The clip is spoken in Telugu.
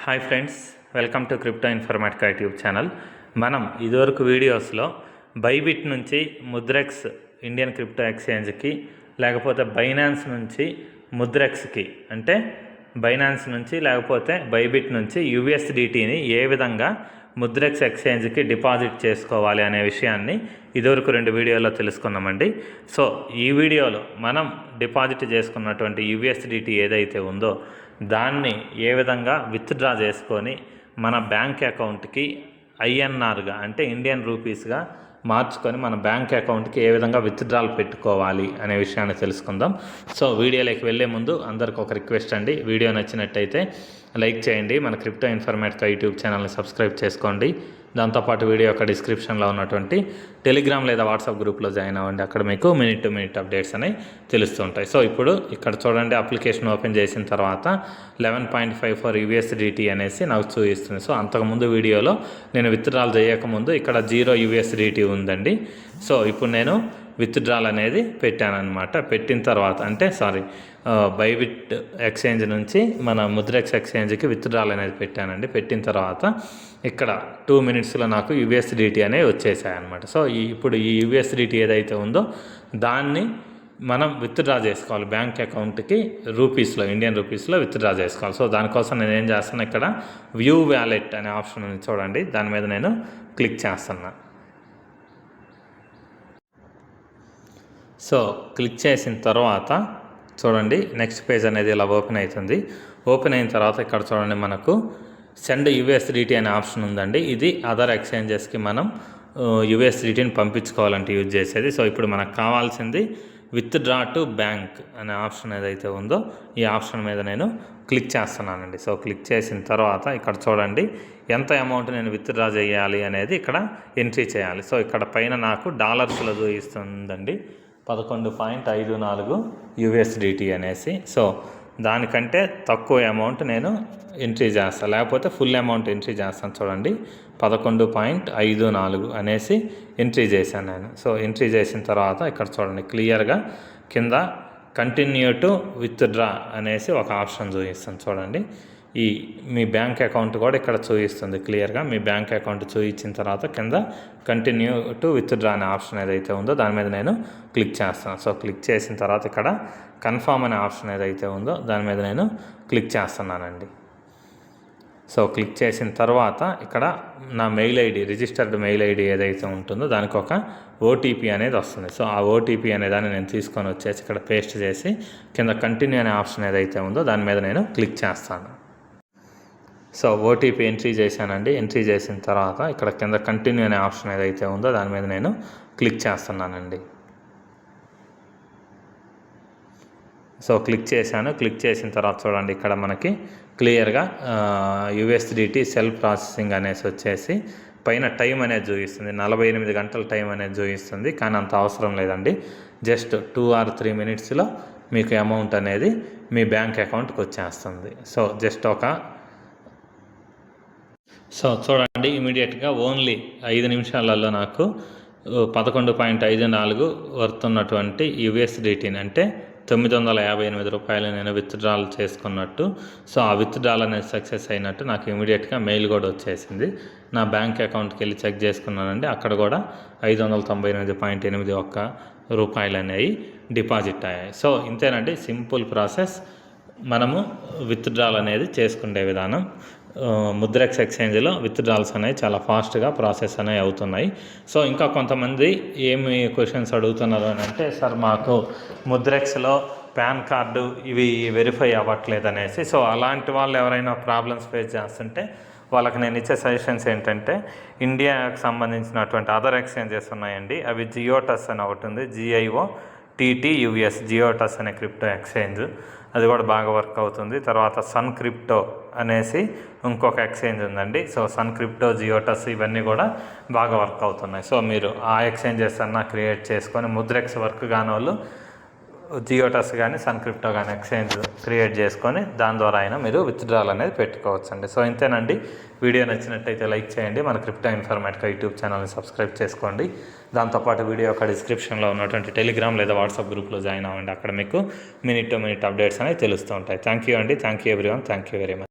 Hi friends, welcome to crypto Informatica YouTube channel. మనం ఇదివరకు వీడియోస్లో బైబిట్ నుంచి ముద్రెక్స్ ఇండియన్ క్రిప్టో ఎక్స్చేంజ్కి, లేకపోతే బైనాన్స్ నుంచి ముద్రెక్స్కి, అంటే బైనాన్స్ నుంచి లేకపోతే బైబిట్ నుంచి యూఎస్డిటీని ఏ విధంగా ముద్రెక్స్ ఎక్స్చేంజ్కి డిపాజిట్ చేసుకోవాలి అనే విషయాన్ని ఇదివరకు 2 వీడియోల్లో తెలుసుకున్నామండి. సో ఈ వీడియోలో మనం డిపాజిట్ చేసుకున్నటువంటి యూఎస్డిటీ ఏదైతే ఉందో దాన్ని ఏ విధంగా విత్డ్రా చేసుకొని మన బ్యాంక్ అకౌంట్కి ఐఎన్ఆర్గా, అంటే ఇండియన్ రూపీస్గా మార్చుకొని మన బ్యాంక్ అకౌంట్కి ఏ విధంగా విత్డ్రాల్ పెట్టుకోవాలి అనే విషయాన్ని తెలుసుకుందాం. సో వీడియోలోకి వెళ్ళే ముందు అందరికి ఒక రిక్వెస్ట్ అండి, వీడియో నచ్చినట్టయితే లైక్ చేయండి, మన క్రిప్టో ఇన్ఫర్మేటికా యూట్యూబ్ ఛానల్ని సబ్స్క్రైబ్ చేసుకోండి. దాంతోపాటు వీడియో యొక్క డిస్క్రిప్షన్లో ఉన్నటువంటి టెలిగ్రామ్ లేదా వాట్సాప్ గ్రూప్లో జాయిన్ అవ్వండి. అక్కడ మీకు మినిట్ టు మినిట్ అప్డేట్స్ అనేవి తెలుస్తుంటాయి. సో ఇప్పుడు ఇక్కడ చూడండి, అప్లికేషన్ ఓపెన్ చేసిన తర్వాత 11.54 యూఎస్డిటీ అనేసి నాకు చూపిస్తుంది. సో అంతకుముందు వీడియోలో నేను విత్డ్రాల్ చేయకముందు ఇక్కడ 0 యూఎస్డిటీ ఉందండి. సో ఇప్పుడు నేను విత్డ్రాల్ అనేది పెట్టానమాట. పెట్టిన తర్వాత బైబిట్ ఎక్స్చేంజ్ నుంచి మన ముద్రెక్స్ ఎక్స్చేంజ్కి విత్డ్రాల్ అనేది పెట్టానండి. పెట్టిన తర్వాత ఇక్కడ 2 మినిట్స్లో నాకు యూఎస్డిటీ అనేవి వచ్చేసాయన్నమాట. సో ఇప్పుడు ఈ యూఎస్డిటీ ఏదైతే ఉందో దాన్ని మనం విత్డ్రా చేసుకోవాలి బ్యాంక్ అకౌంట్కి రూపీస్లో, ఇండియన్ రూపీస్లో విత్డ్రా చేసుకోవాలి. సో దానికోసం నేను ఏం చేస్తున్నా, ఇక్కడ వ్యూ వ్యాలెట్ అనే ఆప్షన్ ఉంది చూడండి, దాని మీద నేను క్లిక్ చేస్తున్నా. సో క్లిక్ చేసిన తర్వాత చూడండి, నెక్స్ట్ పేజ్ అనేది ఇలా ఓపెన్ అవుతుంది. ఓపెన్ అయిన తర్వాత ఇక్కడ చూడండి, మనకు సెండ్ యూఎస్డిటీ అనే ఆప్షన్ ఉందండి. ఇది అదర్ ఎక్స్చేంజెస్కి మనం యూఎస్డిటీని పంపించుకోవాలంటే యూజ్ చేసేది. సో ఇప్పుడు మనకు కావాల్సింది విత్డ్రా టు బ్యాంక్ అనే ఆప్షన్ ఏదైతే ఉందో ఈ ఆప్షన్ మీద నేను క్లిక్ చేస్తున్నానండి. సో క్లిక్ చేసిన తర్వాత ఇక్కడ చూడండి, ఎంత అమౌంట్ నేను విత్డ్రా చేయాలి అనేది ఇక్కడ ఎంట్రీ చేయాలి. సో ఇక్కడ పైన నాకు డాలర్స్లో చూపిస్తుందండి 11.54 యూఎస్డిటీ అనేసి. సో దానికంటే తక్కువ అమౌంట్ నేను ఎంట్రీ చేస్తాను, లేకపోతే ఫుల్ అమౌంట్ ఎంట్రీ చేస్తాను. చూడండి 11.54 అనేసి ఎంట్రీ చేశాను నేను. సో ఎంట్రీ చేసిన తర్వాత ఇక్కడ చూడండి, క్లియర్గా కింద కంటిన్యూ టు విత్డ్రా అనేసి ఒక ఆప్షన్ చూపిస్తాను. చూడండి, మీ బ్యాంక్ అకౌంట్ కూడా ఇక్కడ చూపిస్తుంది క్లియర్గా. మీ బ్యాంక్ అకౌంట్ చూపించిన తర్వాత కింద కంటిన్యూ టు విత్డ్రా అనే ఆప్షన్ ఏదైతే ఉందో దాని మీద నేను క్లిక్ చేస్తాను. సో క్లిక్ చేసిన తర్వాత ఇక్కడ కన్ఫర్మ్ అనే ఆప్షన్ ఏదైతే ఉందో దాని మీద నేను క్లిక్ చేస్తున్నానండి. సో క్లిక్ చేసిన తర్వాత ఇక్కడ నా mail ID, registered mail ID ఏదైతే ఉంటుందో దానికి ఒక ఓటీపీ అనేది వస్తుంది. సో ఆ ఓటీపీ అనేదాన్ని నేను తీసుకొని వచ్చేసి ఇక్కడ పేస్ట్ చేసి కింద కంటిన్యూ అనే ఆప్షన్ ఏదైతే ఉందో దాని మీద నేను క్లిక్ చేస్తాను. సో ఓటీపీ ఎంట్రీ చేశానండి. ఎంట్రీ చేసిన తర్వాత ఇక్కడ కింద కంటిన్యూ అనే ఆప్షన్ ఏదైతే ఉందో దాని మీద నేను క్లిక్ చేస్తున్నానండి. సో క్లిక్ చేశాను. క్లిక్ చేసిన తర్వాత చూడండి, ఇక్కడ మనకి క్లియర్గా యూఎస్డిటీ సెల్ఫ్ ప్రాసెసింగ్ అనేసి వచ్చేసి పైన టైం అనేది చూపిస్తుంది, 48 గంటల టైం అనేది చూపిస్తుంది. కానీ అంత అవసరం లేదండి, జస్ట్ 2 or 3 మినిట్స్లో మీకు అమౌంట్ అనేది మీ బ్యాంక్ అకౌంట్కి వచ్చేస్తుంది. సో జస్ట్ చూడండి, ఇమీడియట్గా ఓన్లీ 5 నిమిషాలలో నాకు 11.54 వర్త్ ఉన్నటువంటి యూఎస్డిటీని, అంటే 958 రూపాయలు నేను విత్డ్రాల్ చేసుకున్నట్టు. సో ఆ విత్డ్రాల్ అనేది సక్సెస్ అయినట్టు నాకు ఇమీడియట్గా మెయిల్ కూడా వచ్చేసింది. నా బ్యాంక్ అకౌంట్కి వెళ్ళి చెక్ చేసుకున్నానండి, అక్కడ కూడా 598.81 రూపాయలు అనేవి డిపాజిట్ అయ్యాయి. సో ఇంతేనండి, సింపుల్ ప్రాసెస్. మనము విత్డ్రాల్ అనేది చేసుకునే విధానం. ముద్రెక్స్ ఎక్స్చేంజ్లో విత్డ్రాల్స్ అనేవి చాలా ఫాస్ట్గా ప్రాసెస్ అనేవి అవుతున్నాయి. సో ఇంకా కొంతమంది ఏమి క్వశ్చన్స్ అడుగుతున్నారు అని అంటే, సార్ మాకు ముద్రెక్స్లో పాన్ కార్డు ఇవి వెరిఫై అవ్వట్లేదు అనేసి. సో అలాంటి వాళ్ళు ఎవరైనా ప్రాబ్లమ్స్ ఫేస్ చేస్తుంటే వాళ్ళకి నేను ఇచ్చే సజెషన్స్ ఏంటంటే, ఇండియాకి సంబంధించినటువంటి అదర్ ఎక్స్చేంజెస్ ఉన్నాయండి. అవి జియోటస్ అని ఒకటి ఉంది, GIOTTUS, జియోటస్ అనే క్రిప్టో ఎక్స్చేంజ్, అది కూడా బాగా వర్క్ అవుతుంది. తర్వాత సన్ క్రిప్టో అనేసి ఇంకొక ఎక్స్చేంజ్ ఉందండి. సో సన్ క్రిప్టో, జియోటస్ ఇవన్నీ కూడా బాగా వర్క్ అవుతున్నాయి. సో మీరు ఆ ఎక్స్చేంజెస్ అన్నా క్రియేట్ చేసుకొని ముద్రెక్స్ వర్క్ కాని వాళ్ళు జియోటస్ కానీ సన్ క్రిప్టో కానీ ఎక్స్చేంజ్ క్రియేట్ చేసుకొని దాని ద్వారా అయినా మీరు విత్డ్రాల్ అనేది పెట్టుకోవచ్చండి. సో ఇంతేనండి, వీడియో నచ్చినట్టయితే లైక్ చేయండి, మన క్రిప్టో ఇన్ఫర్మేటికా యూట్యూబ్ ఛానల్ని సబ్స్క్రైబ్ చేసుకోండి. దాంతోపాటు వీడియో యొక్క డిస్క్రిప్షన్లో ఉన్నటువంటి టెలిగ్రామ్ లేదా వాట్సాప్ గ్రూప్లో జాయిన్ అవ్వండి. అక్కడ మీకు మినిట్ టు మినిట్ అప్డేట్స్ అనేవి తెలుస్తూ ఉంటాయి. థ్యాంక్ యూ అండి, thank you everyone, thank you very much.